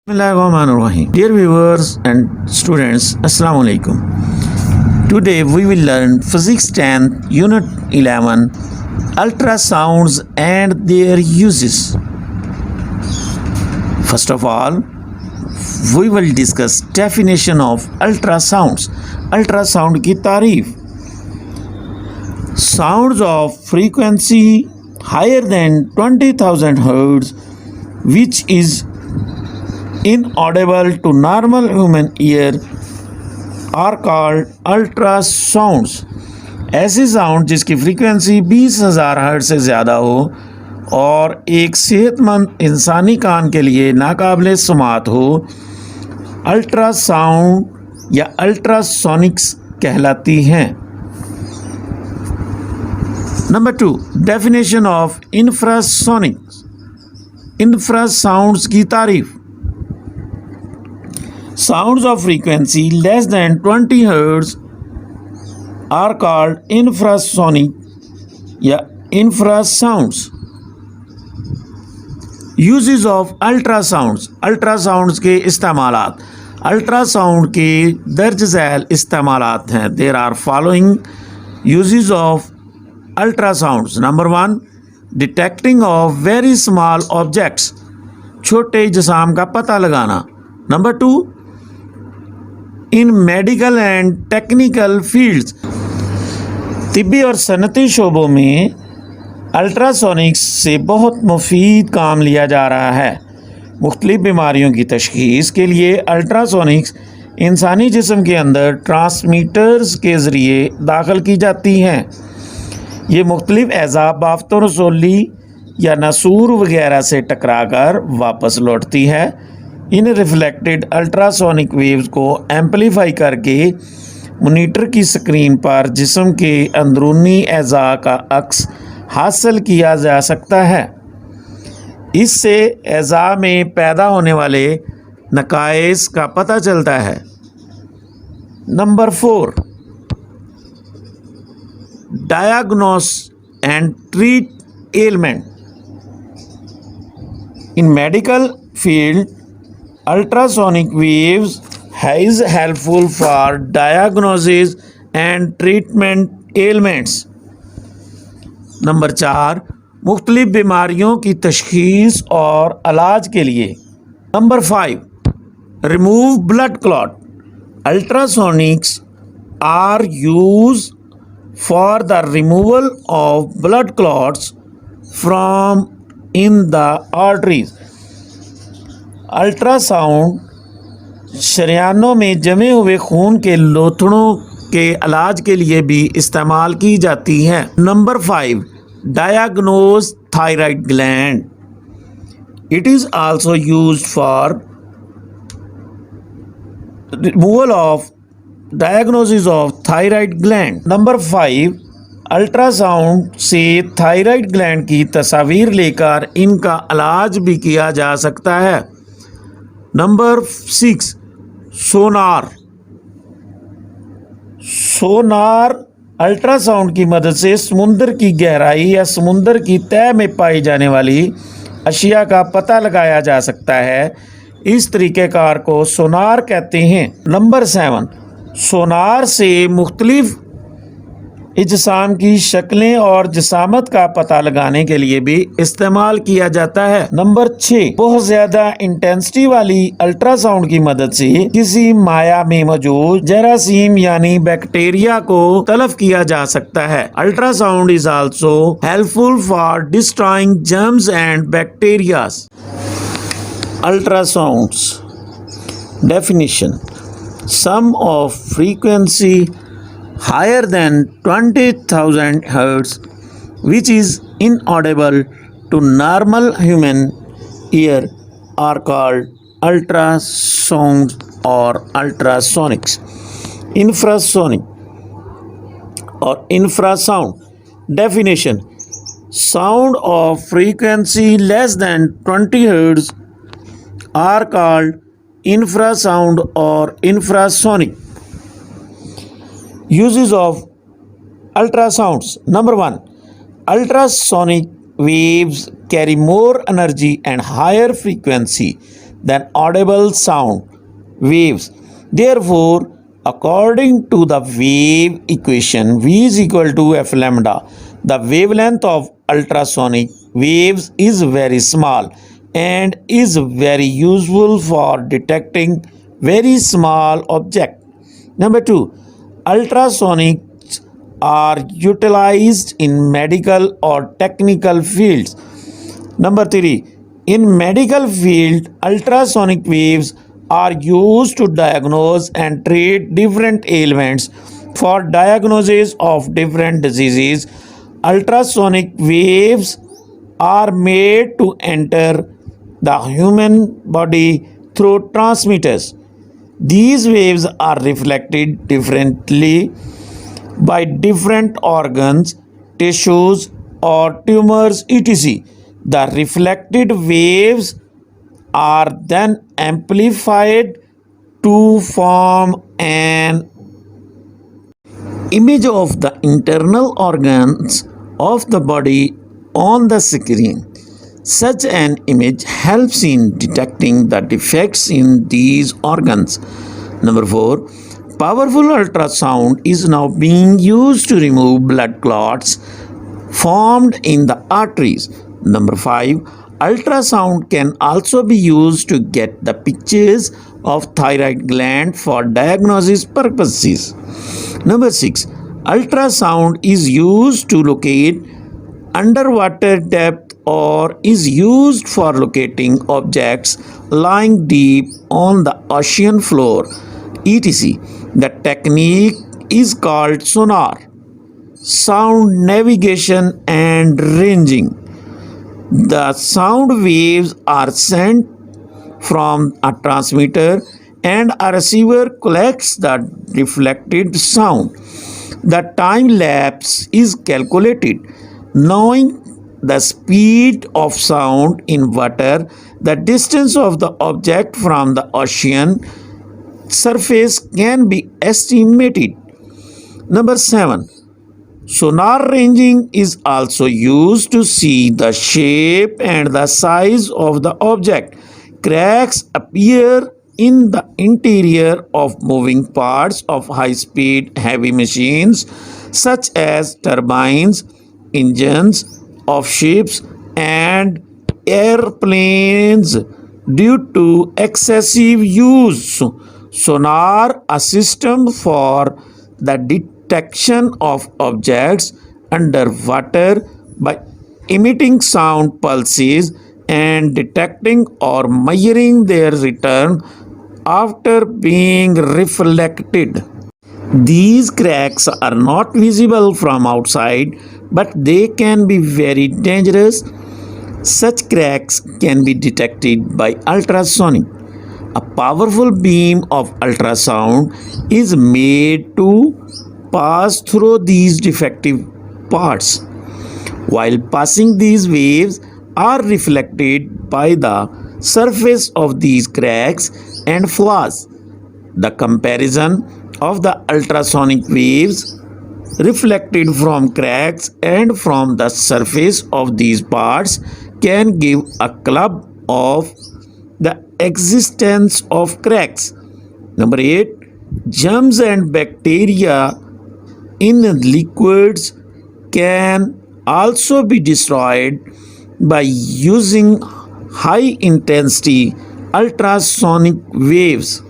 Bismillahirrahmanirrahim. Dear viewers and students, Assalamu alaikum. Today we will learn Physics 10 Unit 11 Ultrasounds and their uses. First of all, we will discuss definition of ultrasounds. Ultrasound की तारीफ. Sounds of frequency higher than 20,000 Hz which is inaudible to normal human ear are called ultrasounds. ऐसे sound जिसकी frequency 20,000 hertz से ज़्यादा हो और एक सेहतमंद इंसानी कान के लिए नाकाबिले सुमात हो, अल्ट्रासाउंड या अल्ट्रासोनिक्स कहलाती हैं. Number 2, definition of infrasonics. Infrasounds की तारीफ. Sounds of frequency less than 20 Hz are called infrasonic या infrasounds. Uses of ultrasounds. Ultrasounds के इस्तेमालात. अल्ट्रासाउंड के दर्ज झैल इस्तेमालात हैं. There are following uses of ultrasounds. Number 1, detecting of very small objects. छोटे जिसाम का पता लगाना. Number 2, in medical and technical fields. तिब्बी और सनती शोबों में अल्ट्रासोनिक्स से बहुत मुफीद काम लिया जा रहा है. मुख्तलिफ बीमारियों की तशख़ीस के लिए अल्ट्रासोनिक्स इंसानी जिस्म के अंदर ट्रांसमीटर्स के ज़रिए दाखिल की जाती हैं. ये मुख्तलिफ एज़ा बाफ़तों रसोली या नसूर वगैरह से टकरा कर वापस लौटती है. इन रिफ्लेक्टेड अल्ट्रासोनिक वेव्स को एम्पलीफाई करके मोनीटर की स्क्रीन पर जिस्म के अंदरूनी एज़ा का अक्स हासिल किया जा सकता है. इससे एज़ा में पैदा होने वाले नकाइस का पता चलता है. Number 4, diagnose and treat element. In medical field ultrasonic waves is helpful for diagnosis and treatment ailments. Number 4, मुख्तलिफ बीमारियों की तशख़ीस और इलाज के लिए. Number 5, remove blood clot. Ultrasonics are used for the removal of blood clots from in the arteries. Ultrasound शरियानों में जमे हुए खून के लोथड़ों के इलाज के लिए भी इस्तेमाल की जाती हैं. Number 5, diagnose thyroid gland. It is also used for removal of diagnosis of thyroid gland. Number 5, ultrasound से थायराइड ग्लैंड की तस्वीर लेकर इनका इलाज भी किया जा सकता है. नंबर 6, सोनार. सोनार अल्ट्रासाउंड की मदद से समुंदर की गहराई या समुंदर की तह में पाई जाने वाली अशिया का पता लगाया जा सकता है. इस तरीक़ेकार को सोनार कहते हैं. नंबर 7, सोनार से मुख्तलिफ इजसाम की शक्लें और जिसामत का पता लगाने के लिए भी इस्तेमाल किया जाता है. नंबर 6, बहुत ज़्यादा इंटेंसिटी वाली अल्ट्रासाउंड की मदद से किसी माया में मौजूद जरासीम यानी बैक्टीरिया को तलब किया जा सकता है. Ultrasound is also helpful for destroying germs and bacterias. Ultrasounds definition. Some of frequency higher than 20,000 Hz which is inaudible to normal human ear are called ultrasounds or ultrasonics. Infrasonic or infrasound definition. Sound of frequency less than 20 Hz are called infrasound or infrasonic. Uses of ultrasounds. Number 1, ultrasonic waves carry more energy and higher frequency than audible sound waves. Therefore, according to the wave equation, V is equal to F lambda. The wavelength of ultrasonic waves is very small and is very useful for detecting very small object. Number 2, ultrasonics are utilized in medical or technical fields. Number 3, in medical field, ultrasonic waves are used to diagnose and treat different ailments. For diagnosis of different diseases, ultrasonic waves are made to enter the human body through transmitters. These waves are reflected differently by different organs, tissues, or tumors, etc. The reflected waves are then amplified to form an image of the internal organs of the body on the screen. Such an image helps in detecting the defects in these organs. Number 4, powerful ultrasound is now being used to remove blood clots formed in the arteries. Number 5, ultrasound can also be used to get the pictures of thyroid gland for diagnosis purposes. Number 6, ultrasound is used to locate underwater depth or is used for locating objects lying deep on the ocean floor, etc. The technique is called sonar, sound navigation and ranging. The sound waves are sent from a transmitter and a receiver collects the reflected sound. The time lapse is calculated. Knowing the speed of sound in water, the distance of the object from the ocean surface can be estimated. Number 7, sonar ranging is also used to see the shape and the size of the object. Cracks appear in the interior of moving parts of high-speed heavy machines such as turbines, engines of ships and airplanes due to excessive use. Sonar, a system for the detection of objects underwater by emitting sound pulses and detecting or measuring their return after being reflected. These cracks are not visible from outside, but they can be very dangerous. Such cracks can be detected by ultrasonic. A powerful beam of ultrasound is made to pass through these defective parts. While passing, these waves are reflected by the surface of these cracks and flaws. The comparison of the ultrasonic waves reflected from cracks and from the surface of these parts can give a clue of the existence of cracks. Number 8, germs and bacteria in liquids can also be destroyed by using high intensity ultrasonic waves.